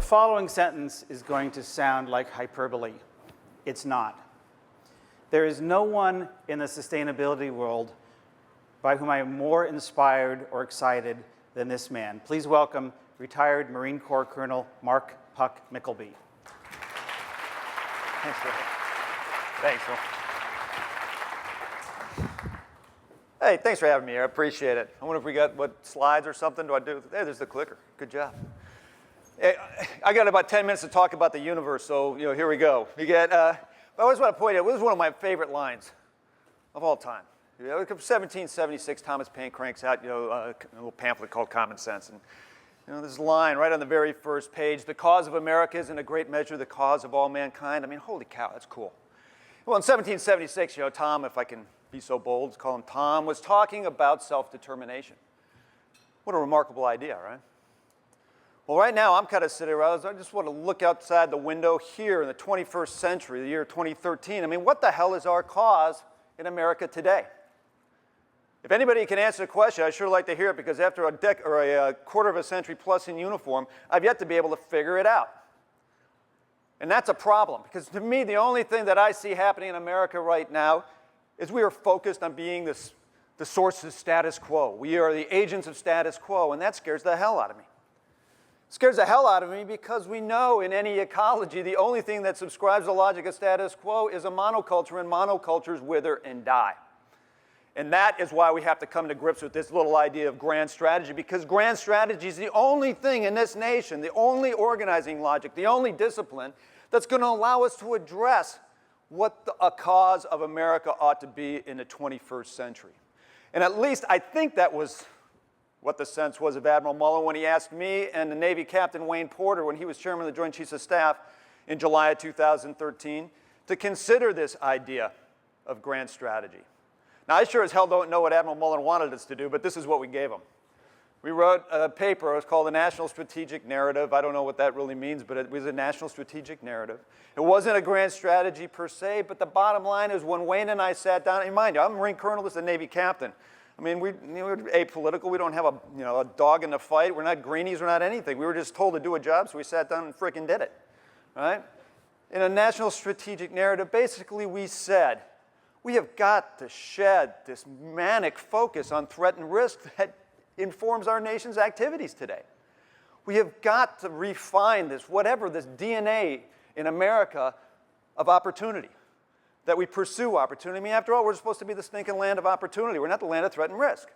following sentence is going to sound like hyperbole. It's not. There is no one in the sustainability world by whom I am more inspired or excited than this man. Please welcome retired Marine Corps Colonel Mark Puck Mykleby. Thanks, Phil. Thanks, Phil. Hey, thanks for having me here. I appreciate it. I wonder if we got, slides or something do I do? Hey, there's the clicker. Good job. Hey, I got about 10 minutes to talk about the universe, so here we go. You get, I always want to point out, this is one of my favorite lines of all time. 1776, Thomas Paine cranks out, a little pamphlet called Common Sense. And this line right on the very first page, the cause of America is in a great measure the cause of all mankind. I mean, holy cow, that's cool. Well, in 1776, Tom, if I can be so bold, call him Tom, was talking about self-determination. What a remarkable idea, right? Well, right now, I'm kind of sitting around, I just want to look outside the window here in the 21st century, the year 2013. I mean, what the hell is our cause in America today? If anybody can answer the question, I'd sure like to hear it, because after a quarter of a century plus in uniform, I've yet to be able to figure it out. And that's a problem, because to me, the only thing that I see happening in America right now is we are focused on being the source of status quo. We are the agents of status quo, and that scares the hell out of me. It scares the hell out of me because we know in any ecology, the only thing that subscribes the logic of status quo is a monoculture, and monocultures wither and die. And that is why we have to come to grips with this little idea of grand strategy, because grand strategy is the only thing in this nation, the only organizing logic, the only discipline that's going to allow us to address what a cause of America ought to be in the 21st century. And at least I think that was what the sense was of Admiral Mullen when he asked me and the Navy Captain Wayne Porter, when he was chairman of the Joint Chiefs of Staff in July of 2013, to consider this idea of grand strategy. Now, I sure as hell don't know what Admiral Mullen wanted us to do, but this is what we gave him. We wrote a paper. It was called the National Strategic Narrative. I don't know what that really means, but it was a national strategic narrative. It wasn't a grand strategy per se, but the bottom line is when Wayne and I sat down, and mind you, I'm a Marine Colonel, this is a Navy Captain. I mean, we're apolitical. We don't have a dog in the fight. We're not greenies. We're not anything. We were just told to do a job, so we sat down and frickin' did it, right? In a national strategic narrative, basically we said, we have got to shed this manic focus on threat and risk that informs our nation's activities today. We have got to refine this DNA in America of opportunity, that we pursue opportunity. I mean, after all, we're supposed to be the stinking land of opportunity. We're not the land of threat and risk.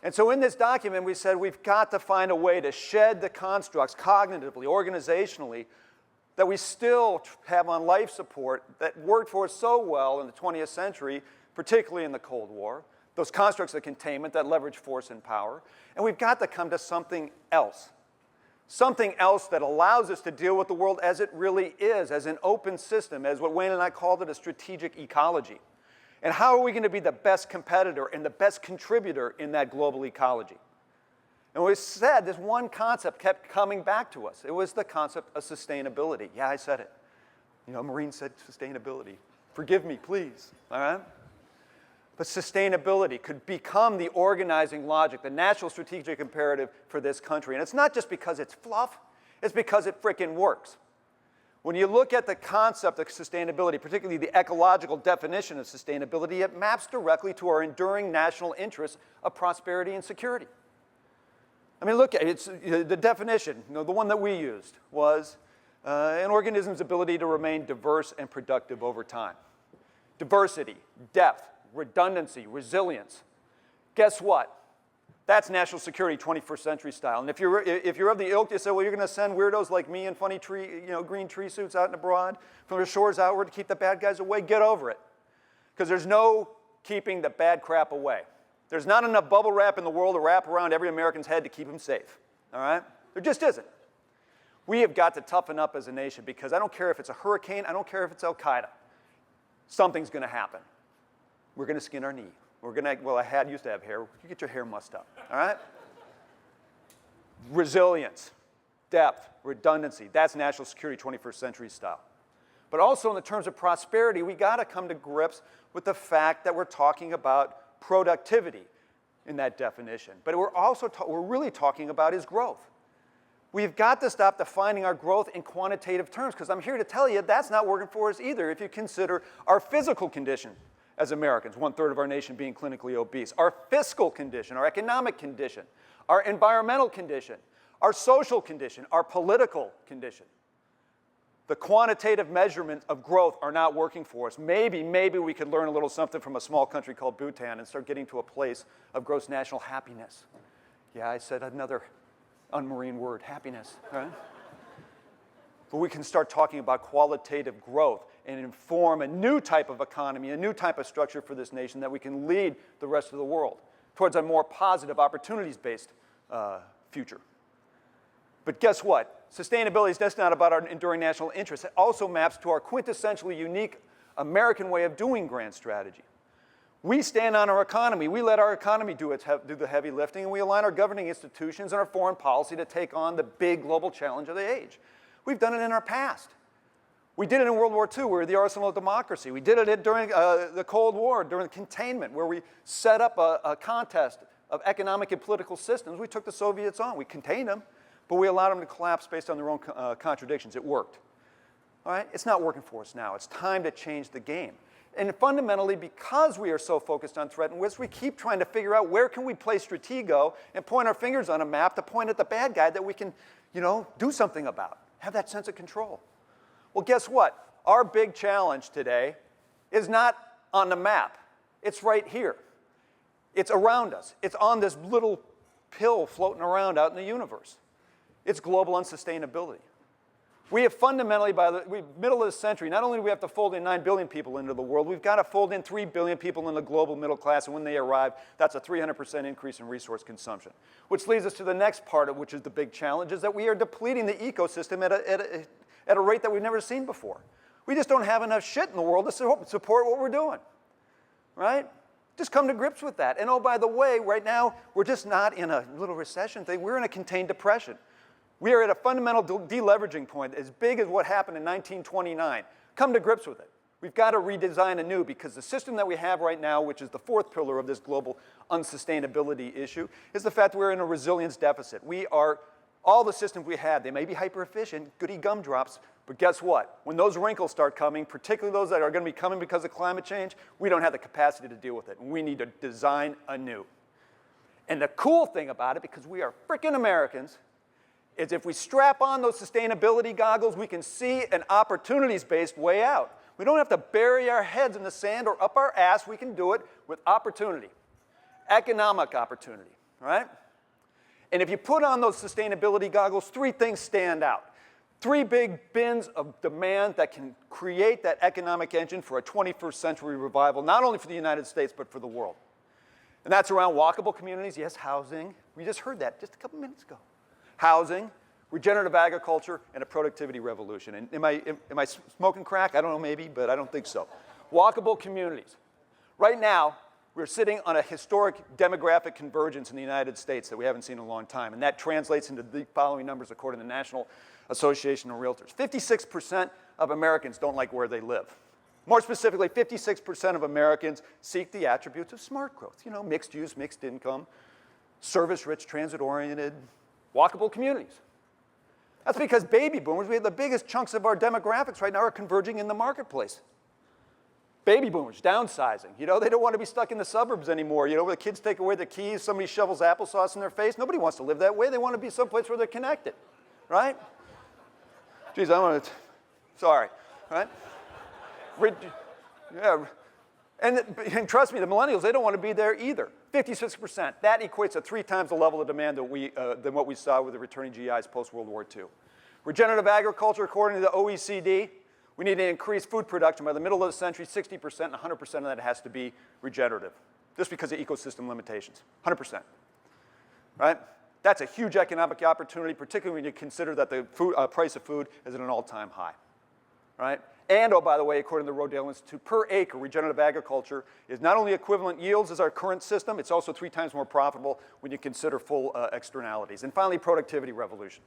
And so in this document, we said we've got to find a way to shed the constructs cognitively, organizationally, that we still have on life support that worked for us so well in the 20th century, particularly in the Cold War, those constructs of containment that leverage force and power. And we've got to come to something else that allows us to deal with the world as it really is, as an open system, as what Wayne and I called it, a strategic ecology. And how are we going to be the best competitor and the best contributor in that global ecology? And we said this one concept kept coming back to us. It was the concept of sustainability. Yeah, I said it. Marine said sustainability. Forgive me, please, all right? But sustainability could become the organizing logic, the national strategic imperative for this country. And it's not just because it's fluff, it's because it frickin' works. When you look at the concept of sustainability, particularly the ecological definition of sustainability, it maps directly to our enduring national interests of prosperity and security. I mean, look at it. The definition, the one that we used, was an organism's ability to remain diverse and productive over time. Diversity, depth, redundancy, resilience. Guess what? That's national security, 21st century style. And if you're of the ilk, you say, well, you're going to send weirdos like me in funny green tree suits out and abroad from the shores outward to keep the bad guys away. Get over it, because there's no keeping the bad crap away. There's not enough bubble wrap in the world to wrap around every American's head to keep him safe. All right? There just isn't. We have got to toughen up as a nation, because I don't care if it's a hurricane, I don't care if it's Al-Qaeda. Something's going to happen. We're going to skin our knee. We're going to, well, I used to have hair. You get your hair mussed up, all right? Resilience, depth, redundancy. That's national security, 21st century style. But also in the terms of prosperity, we got to come to grips with the fact that we're talking about productivity in that definition. But we're really talking about is growth. We've got to stop defining our growth in quantitative terms, because I'm here to tell you that's not working for us either if you consider our physical condition as Americans, 1/3 of our nation being clinically obese, our fiscal condition, our economic condition, our environmental condition, our social condition, our political condition. The quantitative measurements of growth are not working for us. Maybe we could learn a little something from a small country called Bhutan and start getting to a place of gross national happiness. Yeah, I said another unmarine word, happiness, right? But we can start talking about qualitative growth and inform a new type of economy, a new type of structure for this nation that we can lead the rest of the world towards a more positive, opportunities-based future. But guess what? Sustainability is just not about our enduring national interests. It also maps to our quintessentially unique American way of doing grand strategy. We stand on our economy. We let our economy do the heavy lifting, and we align our governing institutions and our foreign policy to take on the big global challenge of the age. We've done it in our past. We did it in World War II. We were the arsenal of democracy. We did it during the Cold War, during containment, where we set up a contest of economic and political systems. We took the Soviets on. We contained them, but we allowed them to collapse based on their own contradictions. It worked. All right? It's not working for us now. It's time to change the game. And fundamentally, because we are so focused on threat and risk, we keep trying to figure out where can we play stratego and point our fingers on a map to point at the bad guy that we can, do something about, have that sense of control. Well, guess what? Our big challenge today is not on the map. It's right here. It's around us. It's on this little pill floating around out in the universe. It's global unsustainability. We have fundamentally, by the middle of the century, not only do we have to fold in 9 billion people into the world, we've got to fold in 3 billion people in the global middle class, and when they arrive, that's a 300% increase in resource consumption. Which leads us to the next part of which is the big challenge, is that we are depleting the ecosystem at a rate that we've never seen before. We just don't have enough shit in the world to support what we're doing, right? Just come to grips with that. And oh, by the way, right now, we're just not in a little recession thing. We're in a contained depression. We are at a fundamental deleveraging point as big as what happened in 1929. Come to grips with it. We've got to redesign anew because the system that we have right now, which is the fourth pillar of this global unsustainability issue, is the fact that we're in a resilience deficit. All the systems we have, they may be hyper-efficient, goody gumdrops, but guess what? When those wrinkles start coming, particularly those that are going to be coming because of climate change, we don't have the capacity to deal with it. We need to design anew. And the cool thing about it, because we are frickin' Americans, is if we strap on those sustainability goggles, we can see an opportunities-based way out. We don't have to bury our heads in the sand or up our ass. We can do it with opportunity, economic opportunity, right? And if you put on those sustainability goggles, 3 things stand out. 3 big bins of demand that can create that economic engine for a 21st century revival, not only for the United States, but for the world. And that's around walkable communities, yes, housing. We just heard that just a couple minutes ago. Housing, regenerative agriculture, and a productivity revolution. And am I smoking crack? I don't know, maybe, but I don't think so. Walkable communities. Right now, we're sitting on a historic demographic convergence in the United States that we haven't seen in a long time, and that translates into the following numbers according to the National Association of Realtors. 56% of Americans don't like where they live. More specifically, 56% of Americans seek the attributes of smart growth. Mixed use, mixed income, service-rich, transit-oriented, walkable communities. That's because baby boomers, we have the biggest chunks of our demographics right now are converging in the marketplace. Baby boomers, downsizing. They don't want to be stuck in the suburbs anymore. Where the kids take away the keys, somebody shovels applesauce in their face. Nobody wants to live that way. They want to be someplace where they're connected, right? Geez, sorry, right? Yeah. And trust me, the millennials, they don't want to be there either. 56%. That equates to 3 times the level of demand than what we saw with the returning GIs post-World War II. Regenerative agriculture, according to the OECD, we need to increase food production by the middle of the century, 60%, and 100% of that has to be regenerative, just because of ecosystem limitations, 100%, right? That's a huge economic opportunity, particularly when you consider that the price of food is at an all-time high, right? And, oh, by the way, according to the Rodale Institute, per acre, regenerative agriculture is not only equivalent yields as our current system, it's also 3 times more profitable when you consider full externalities. And finally, productivity revolution.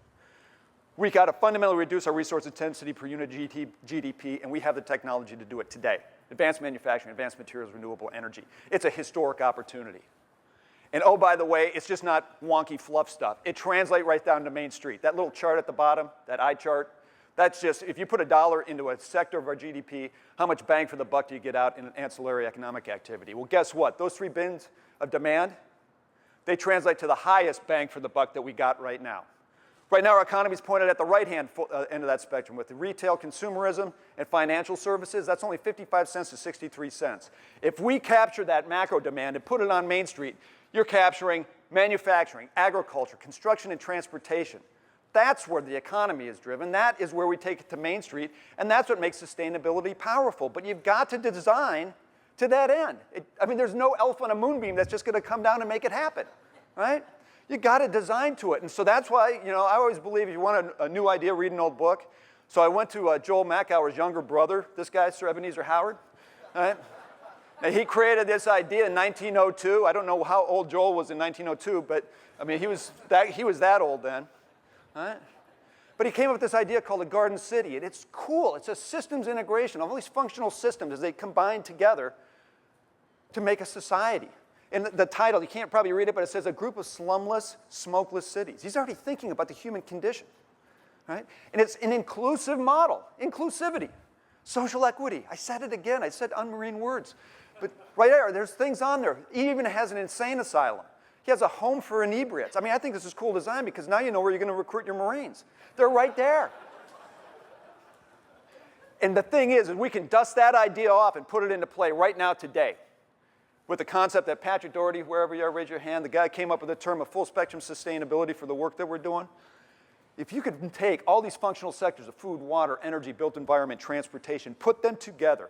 We got to fundamentally reduce our resource intensity per unit GDP, and we have the technology to do it today. Advanced manufacturing, advanced materials, renewable energy. It's a historic opportunity. And oh, by the way, it's just not wonky fluff stuff. It translates right down to Main Street. That little chart at the bottom, that eye chart, that's just, if you put $1 into a sector of our GDP, how much bang for the buck do you get out in an ancillary economic activity? Well, guess what? Those 3 bins of demand, they translate to the highest bang for the buck that we got right now. Right now, our economy is pointed at the right-hand end of that spectrum with the retail, consumerism, and financial services. That's only 55 cents to 63 cents. If we capture that macro demand and put it on Main Street, you're capturing manufacturing, agriculture, construction, and transportation. That's where the economy is driven. That is where we take it to Main Street, and that's what makes sustainability powerful. But you've got to design to that end. I mean, there's no elf on a moonbeam that's just going to come down and make it happen, right? You got to design to it. And so that's why, I always believe if you want a new idea, read an old book. So I went to Joel Mackauer's younger brother, this guy, Sir Ebenezer Howard, right? And he created this idea in 1902. I don't know how old Joel was in 1902, but I mean, he was that old then, right? But he came up with this idea called a garden city, and it's cool. It's a systems integration of all these functional systems as they combine together to make a society. And the title, you can't probably read it, but it says a group of slumless, smokeless cities. He's already thinking about the human condition, right? And it's an inclusive model, inclusivity, social equity. I said it again. I said unmarine words. But right there's things on there. He even has an insane asylum. He has a home for inebriates. I mean, I think this is cool design because now you know where you're going to recruit your Marines. They're right there. And the thing is we can dust that idea off and put it into play right now today with the concept that Patrick Doherty, wherever you are, raise your hand, the guy came up with the term of full spectrum sustainability for the work that we're doing. If you could take all these functional sectors of food, water, energy, built environment, transportation, put them together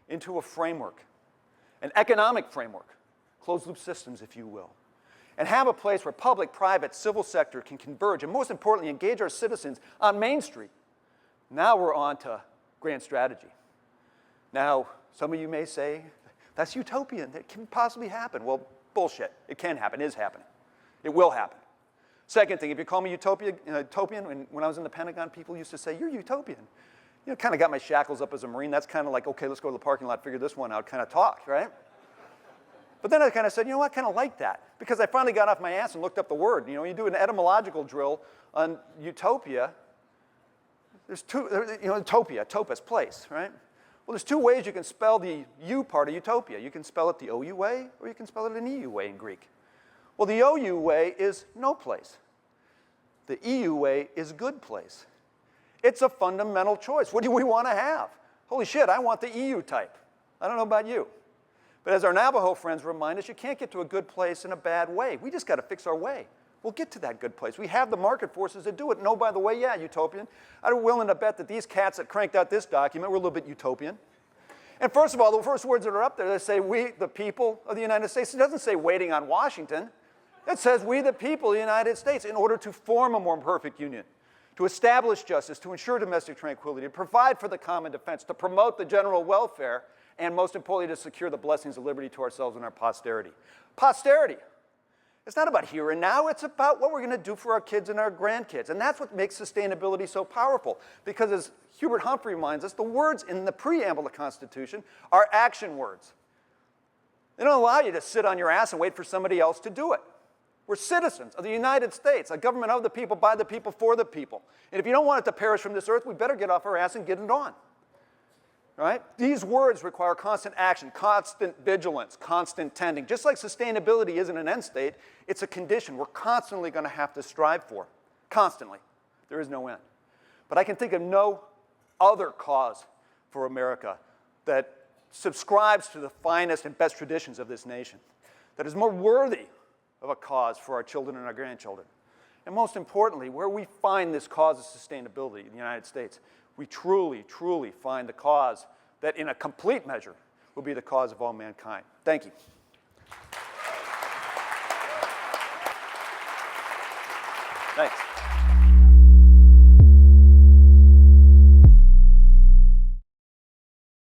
into a framework, an economic framework, closed-loop systems, if you will, and have a place where public, private, civil sector can converge, and most importantly, engage our citizens on Main Street. Now we're on to grand strategy. Now, some of you may say, that's utopian. That can possibly happen. Well, bullshit. It can happen. It is happening. It will happen. Second thing, if you call me utopian, when I was in the Pentagon, people used to say, you're utopian. Kind of got my shackles up as a Marine. That's kind of like, okay, let's go to the parking lot, figure this one out, kind of talk, right? But then I kind of said, I kind of like that. Because I finally got off my ass and looked up the word. You do an etymological drill on utopia. There's two, utopia, topos, place, right? Well, there's 2 ways you can spell the U part of utopia. You can spell it the OU way, or you can spell it an EU way in Greek. Well, the OU way is no place. The EU way is good place. It's a fundamental choice. What do we want to have? Holy shit, I want the EU type. I don't know about you. But as our Navajo friends remind us, you can't get to a good place in a bad way. We just got to fix our way. We'll get to that good place. We have the market forces to do it. And oh, by the way, yeah, utopian. I'm willing to bet that these cats that cranked out this document were a little bit utopian. And first of all, the first words that are up there, they say, we, the people of the United States. It doesn't say waiting on Washington. It says, we, the people of the United States, in order to form a more perfect union, to establish justice, to ensure domestic tranquility, to provide for the common defense, to promote the general welfare, and most importantly, to secure the blessings of liberty to ourselves and our posterity. Posterity. It's not about here and now. It's about what we're going to do for our kids and our grandkids. And that's what makes sustainability so powerful. Because as Hubert Humphrey reminds us, the words in the preamble of the Constitution are action words. They don't allow you to sit on your ass and wait for somebody else to do it. We're citizens of the United States, a government of the people, by the people, for the people. And if you don't want it to perish from this earth, we better get off our ass and get it on. Right? These words require constant action, constant vigilance, constant tending. Just like sustainability isn't an end state, it's a condition we're constantly going to have to strive for. Constantly. There is no end. But I can think of no other cause for America that subscribes to the finest and best traditions of this nation, that is more worthy of a cause for our children and our grandchildren. And most importantly, where we find this cause of sustainability in the United States, we truly, truly find the cause that in a complete measure will be the cause of all mankind. Thank you. Thanks.